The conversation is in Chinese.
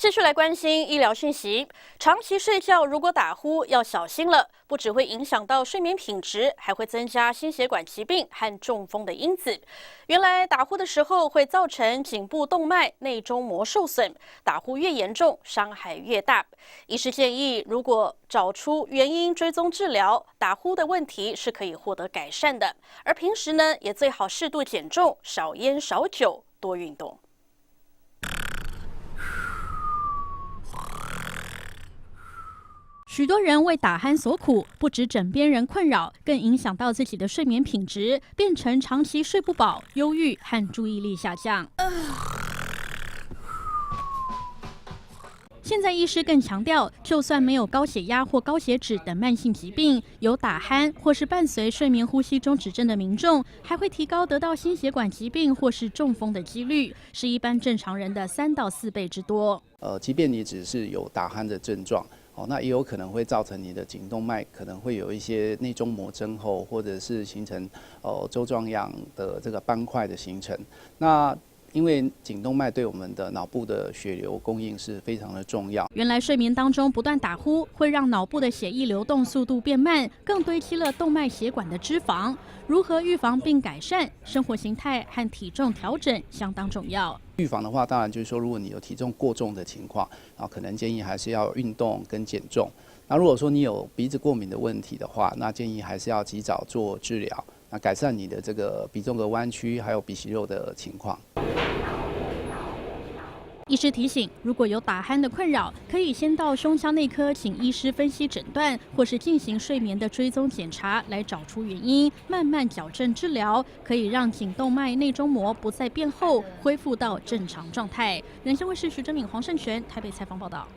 持续来关心医疗讯息，长期睡觉如果打呼要小心了，不只会影响到睡眠品质，还会增加心血管疾病和中风的因子。原来打呼的时候会造成颈部动脉内中膜受损，打呼越严重，伤害越大。医师建议，如果找出原因，追踪治疗，打呼的问题是可以获得改善的。而平时呢，也最好适度减重，少烟少酒，多运动。许多人为打鼾所苦，不止枕边人困扰，更影响到自己的睡眠品质，变成长期睡不饱、忧郁和注意力下降。现在医师更强调，就算没有高血压或高血脂等慢性疾病，有打鼾或是伴随睡眠呼吸中止症的民众，还会提高得到心血管疾病或是中风的几率，是一般正常人的3到4倍之多。即便你只是有打鼾的症状，那也有可能会造成你的颈动脉可能会有一些内中膜增厚，或者是形成粥状样的这个斑块的形成。那因为颈动脉对我们的脑部的血流供应是非常的重要。原来睡眠当中不断打呼会让脑部的血液流动速度变慢，更堆积了动脉血管的脂肪。如何预防并改善？生活形态和体重调整相当重要。预防的话，当然就是说，如果你有体重过重的情况，可能建议还是要运动跟减重。那如果说你有鼻子过敏的问题的话，那建议还是要及早做治疗，那改善你的这个鼻中隔弯曲还有鼻息肉的情况。医师提醒，如果有打鼾的困扰，可以先到胸腔内科请医师分析诊断，或是进行睡眠的追踪检查，来找出原因，慢慢矫正治疗，可以让颈动脉内中膜不再变厚，恢复到正常状态。人生卫视徐真敏、黄胜全台北采访报道。